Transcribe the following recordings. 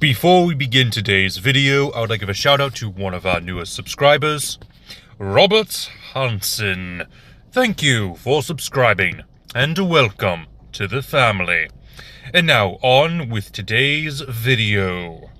Before we begin today's video, I would like to give a shout out to one of our newest subscribers, Robert Hansen. Thank you for subscribing, and welcome to the family. And now, on with today's video.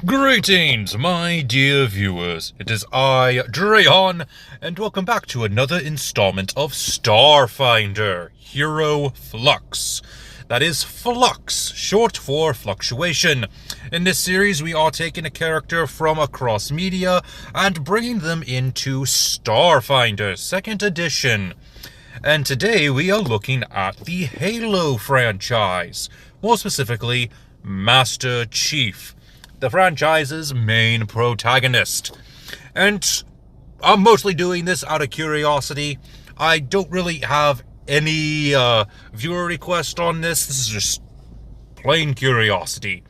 Greetings, my dear viewers. It is I, Drayon, and welcome back to another installment of Starfinder, Hero Flux. That is Flux, short for fluctuation. In this series, we are taking a character from across media and bringing them into Starfinder, 2nd edition. And today, we are looking at the Halo franchise, more specifically, Master Chief, the franchise's main protagonist. And I'm mostly doing this out of curiosity. I don't really have any viewer request on this. This is just plain curiosity.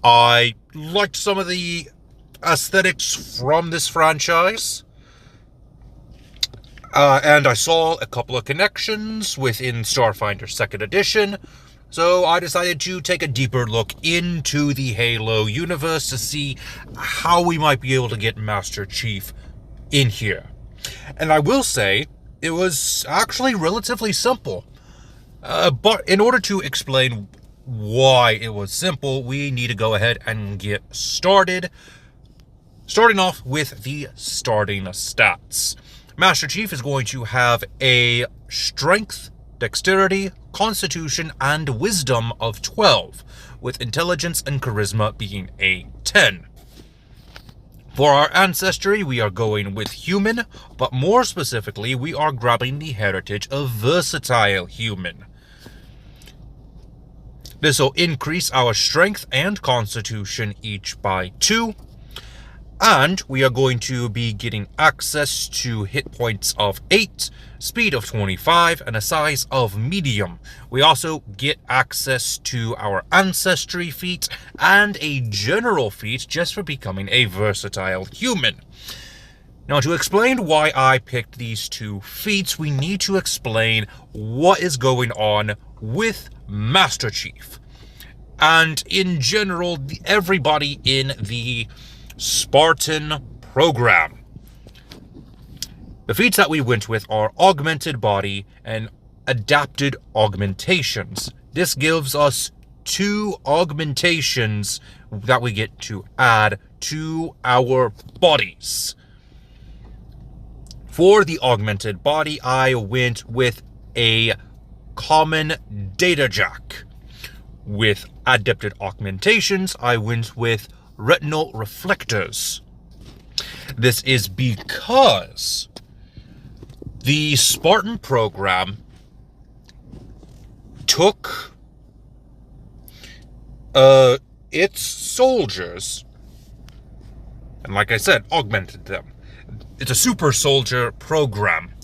I liked some of the aesthetics from this franchise. And I saw a couple of connections within Starfinder 2nd edition. So I decided to take a deeper look into the Halo universe to see how we might be able to get Master Chief in here. And I will say, it was actually relatively simple. But in order to explain why it was simple, we need to go ahead and get started. Starting off with the starting stats. Master Chief is going to have a strength, dexterity, constitution, and wisdom of 12, with intelligence and charisma being a 10. For our ancestry, we are going with human, but more specifically, we are grabbing the heritage of versatile human. This will increase our strength and constitution each by 2. And we are going to be getting access to hit points of 8, speed of 25, and a size of medium. We also get access to our ancestry feat and a general feat just for becoming a versatile human. Now, to explain why I picked these two feats, we need to explain what is going on with Master Chief. And in general, everybody in the Spartan program. The feats that we went with are augmented body and adapted augmentations. This gives us 2 augmentations that we get to add to our bodies. For the augmented body, I went with a common data jack. With adapted augmentations, I went with retinal reflectors. This is because the Spartan program took its soldiers and, like I said, augmented them. It's a super soldier program.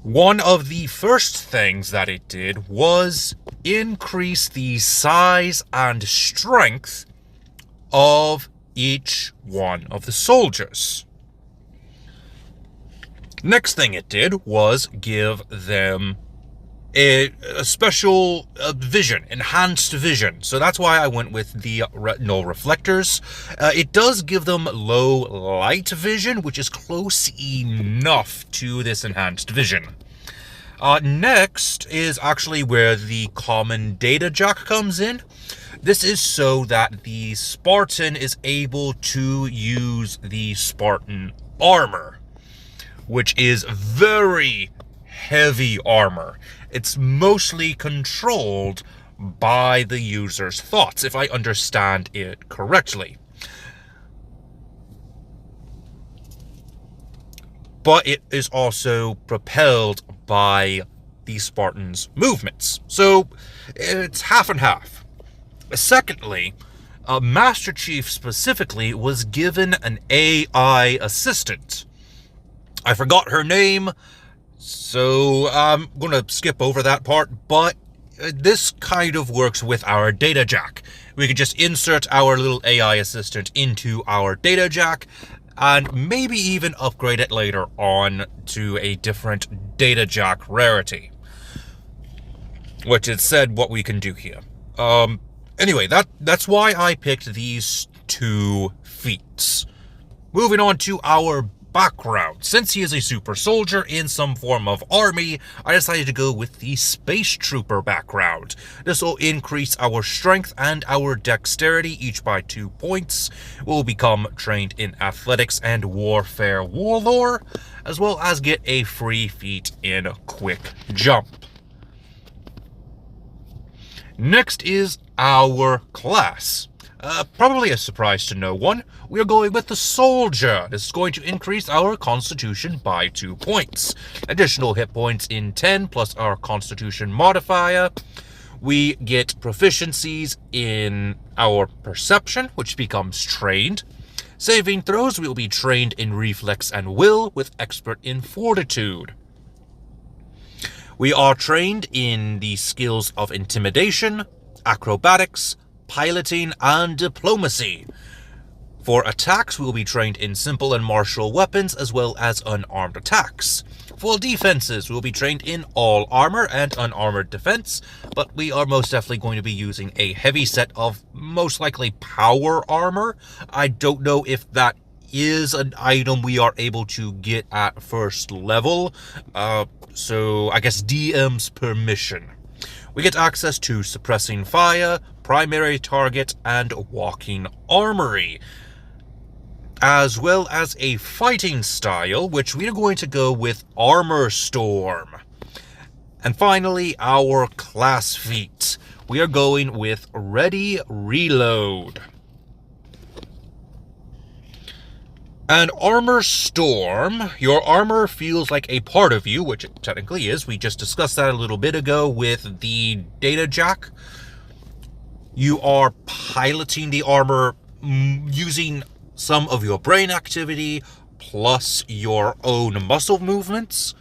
One of the first things that it did was increase the size and strength of each one of the soldiers. Next thing it did was give them a special vision, enhanced vision. So that's why I went with the retinal reflectors. It does give them low light vision, which is close enough to this enhanced vision. Next is actually where the common data jack comes in. This is so that the Spartan is able to use the Spartan armor, which is very heavy armor. It's mostly controlled by the user's thoughts, if I understand it correctly. But it is also propelled by the Spartan's movements. So it's half and half. Secondly, Master Chief specifically was given an AI assistant. I forgot her name, so I'm going to skip over that part, but this kind of works with our data jack. We can just insert our little AI assistant into our data jack, and maybe even upgrade it later on to a different data jack rarity, which is said what we can do here. Anyway, that's why I picked these two feats. Moving on to our background. Since he is a super soldier in some form of army, I decided to go with the space trooper background. This will increase our strength and our dexterity, each by 2 points. We'll become trained in athletics and warfare warlore, as well as get a free feat in quick jump. Next is our class. Probably a surprise to no one, we are going with the soldier. This is going to increase our constitution by 2 points. Additional hit points in 10 plus our constitution modifier. We get proficiencies in our perception, which becomes trained. Saving throws, we will be trained in reflex and will with expert in fortitude. We are trained in the skills of intimidation, acrobatics, piloting, and diplomacy. For attacks, we will be trained in simple and martial weapons, as well as unarmed attacks. For defenses, we will be trained in all armor and unarmored defense, but we are most definitely going to be using a heavy set of most likely power armor. I don't know if that is an item we are able to get at first level, so I guess DM's permission. We get access to suppressing fire, primary target, and walking armory, as well as a fighting style, which we are going to go with Armor Storm. And finally, our class feat. We are going with Ready Reload. And Armor Storm, your armor feels like a part of you, which it technically is. We just discussed that a little bit ago with the data jack. You are piloting the armor using some of your brain activity plus your own muscle movements.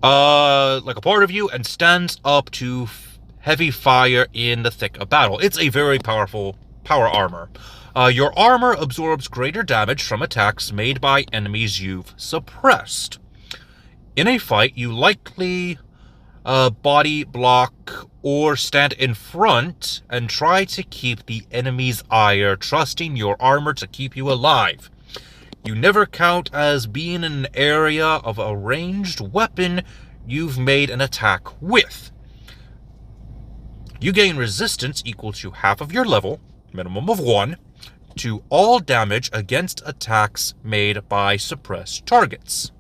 Like a part of you, and stands up to heavy fire in the thick of battle. It's a very powerful power armor. Your armor absorbs greater damage from attacks made by enemies you've suppressed. In a fight, you likely body block or stand in front and try to keep the enemy's ire, trusting your armor to keep you alive. You never count as being in an area of a ranged weapon you've made an attack with. You gain resistance equal to half of your level, minimum of 1, to all damage against attacks made by suppressed targets.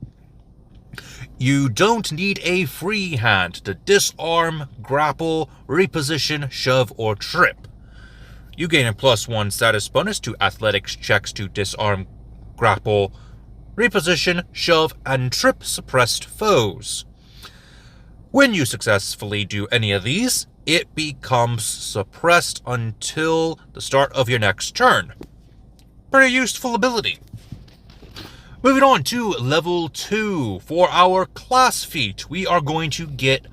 You don't need a free hand to disarm, grapple, reposition, shove, or trip. You gain a +1 status bonus to athletics checks to disarm, grapple, reposition, shove, and trip suppressed foes. When you successfully do any of these, it becomes suppressed until the start of your next turn. Pretty useful ability. Moving on to level 2. For our class feat, we are going to get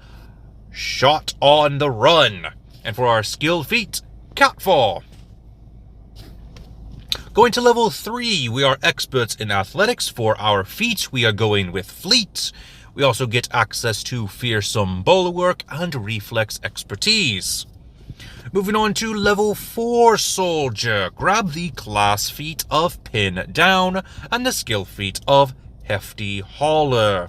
Shot on the Run. And for our skill feat, Catfall. Going to level 3, we are experts in athletics. For our feat, we are going with Fleet. We also get access to fearsome bulwark and reflex expertise. Moving on to level 4 soldier, grab the class feat of Pin Down and the skill feat of Hefty Hauler.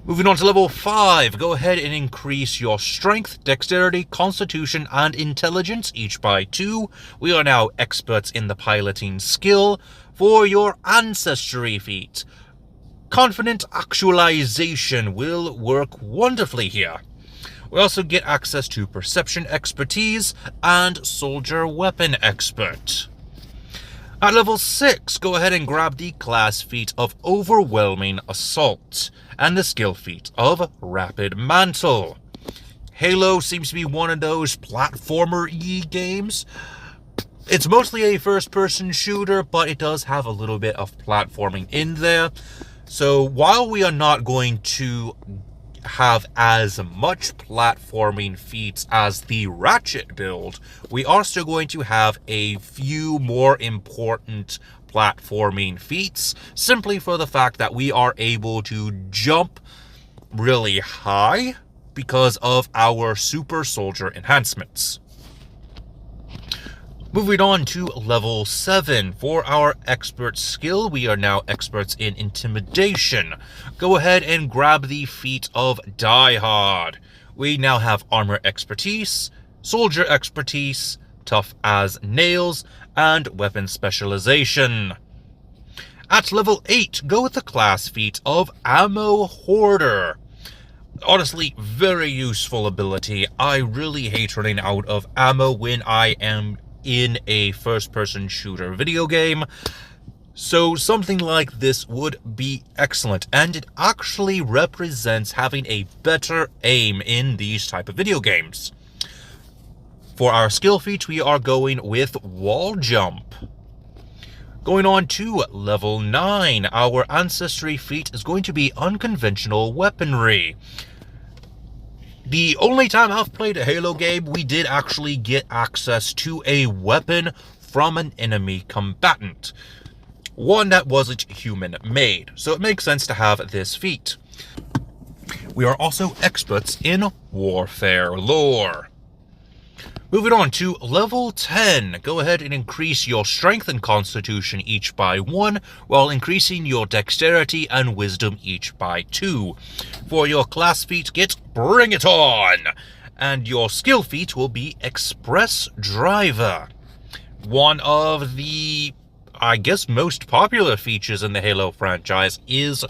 Moving on to level 5, go ahead and increase your strength, dexterity, constitution, and intelligence, each by 2. We are now experts in the piloting skill. For your ancestry feat, confident actualization will work wonderfully here. We also get access to perception expertise and soldier weapon expert. At level 6, go ahead and grab the class feat of Overwhelming Assault and the skill feat of Rapid Mantle. Halo seems to be one of those platformer-y games. It's mostly a first-person shooter, but it does have a little bit of platforming in there. So while we are not going to have as much platforming feats as the Ratchet build, we are still going to have a few more important platforming feats, simply for the fact that we are able to jump really high because of our super soldier enhancements. Moving on to level 7. For our expert skill, we are now experts in intimidation. Go ahead and grab the feat of Die Hard. We now have armor expertise, soldier expertise, tough as nails, and weapon specialization. At level 8, go with the class feat of Ammo Hoarder. Honestly, very useful ability. I really hate running out of ammo when I am in a first-person shooter video game, so something like this would be excellent, and it actually represents having a better aim in these type of video games. For our skill feat, we are going with wall jump. Going on to level 9, our ancestry feat is going to be unconventional weaponry. The only time I've played a Halo game, we did actually get access to a weapon from an enemy combatant. One that wasn't human-made, so it makes sense to have this feat. We are also experts in warfare lore. Moving on to level 10, go ahead and increase your strength and constitution each by 1, while increasing your dexterity and wisdom each by 2. For your class feat, get Bring It On! And your skill feat will be Express Driver. One of the, I guess, most popular features in the Halo franchise is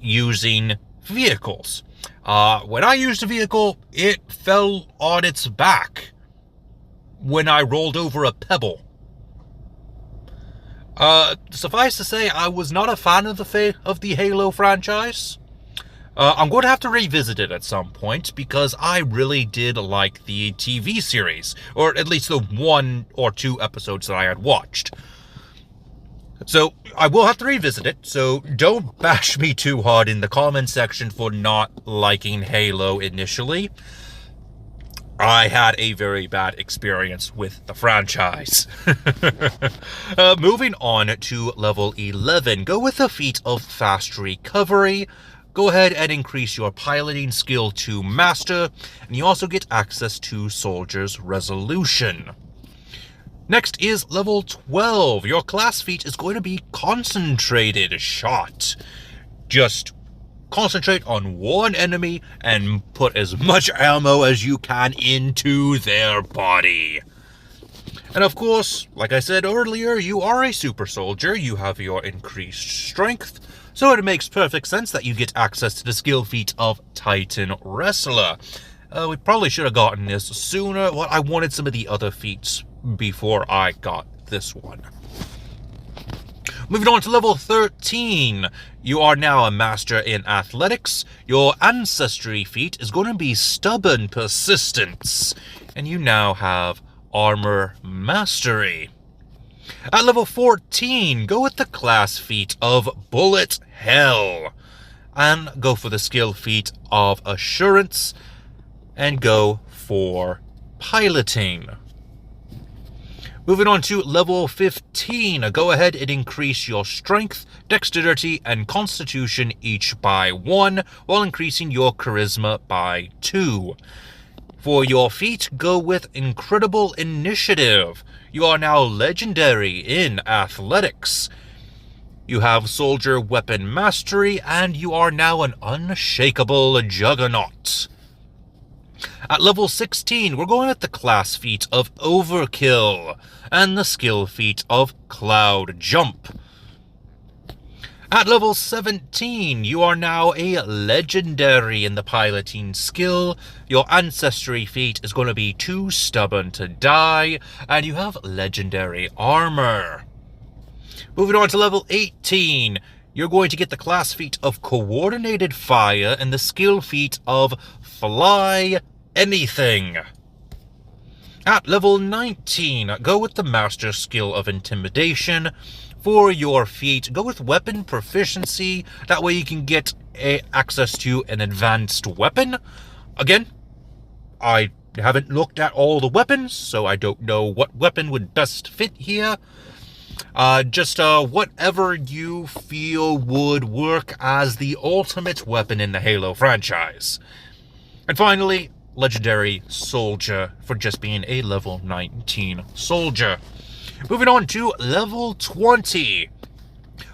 using vehicles. When I used a vehicle, it fell on its back when I rolled over a pebble. Suffice to say, I was not a fan of the Halo franchise. I'm going to have to revisit it at some point, because I really did like the TV series, or at least the 1 or 2 episodes that I had watched. So, I will have to revisit it, so don't bash me too hard in the comment section for not liking Halo initially. I had a very bad experience with the franchise. Moving on to level 11, go with the feat of Fast Recovery. Go ahead and increase your piloting skill to Master, and you also get access to Soldier's Resolution. Next is level 12. Your class feat is going to be Concentrated Shot. Just concentrate on one enemy and put as much ammo as you can into their body. And of course, like I said earlier, you are a super soldier, you have your increased strength, so it makes perfect sense that you get access to the skill feat of Titan Wrestler. We probably should have gotten this sooner. Well, I wanted some of the other feats before I got this one. Moving on to level 13, you are now a master in athletics. Your ancestry feat is going to be Stubborn Persistence, and you now have Armor Mastery. At level 14, go with the class feat of Bullet Hell, and go for the skill feat of Assurance, and go for Piloting. Moving on to level 15, go ahead and increase your strength, dexterity, and constitution each by 1, while increasing your charisma by 2. For your feat, go with Incredible Initiative. You are now legendary in athletics. You have Soldier Weapon Mastery, and you are now an unshakable juggernaut. At level 16, we're going with the class feat of Overkill, and the skill feat of Cloud Jump. At level 17, you are now a legendary in the piloting skill. Your ancestry feat is going to be Too Stubborn to Die, and you have legendary armor. Moving on to level 18, you're going to get the class feat of Coordinated Fire and the skill feat of Fly Anything. At level 19, go with the master skill of intimidation. For your feat, go with weapon proficiency. That way you can get access to an advanced weapon. Again, I haven't looked at all the weapons, so I don't know what weapon would best fit here. Just whatever you feel would work as the ultimate weapon in the Halo franchise. And finally, legendary soldier for just being a level 19 soldier. Moving on to level 20.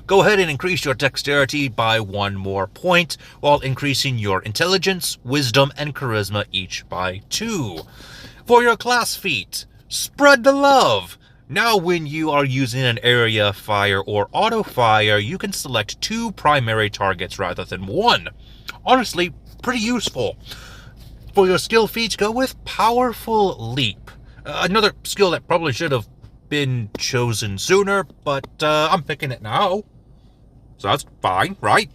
Go ahead and increase your dexterity by 1 more point, while increasing your intelligence, wisdom, and charisma each by 2. For your class feat, spread the love. Now when you are using an area fire or auto fire, you can select 2 primary targets rather than 1. Honestly, pretty useful. For your skill feat, go with Powerful Leap. Another skill that probably should have been chosen sooner, but I'm picking it now. So that's fine, right?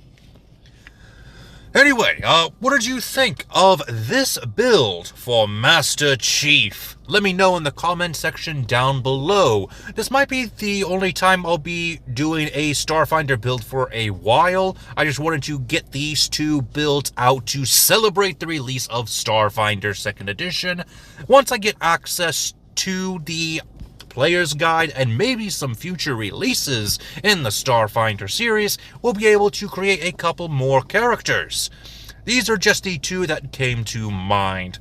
Anyway, what did you think of this build for Master Chief? Let me know in the comment section down below. This might be the only time I'll be doing a Starfinder build for a while. I just wanted to get these 2 builds out to celebrate the release of Starfinder 2nd Edition. Once I get access to the Player's Guide and maybe some future releases in the Starfinder series, we'll be able to create a couple more characters. These are just the 2 that came to mind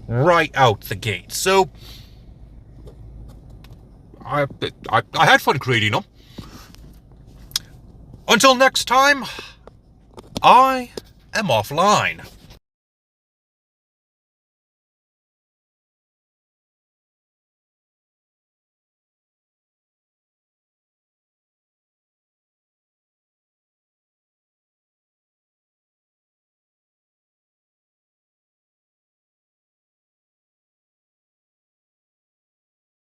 right out the gate. So I had fun creating them. Until next time, I am offline.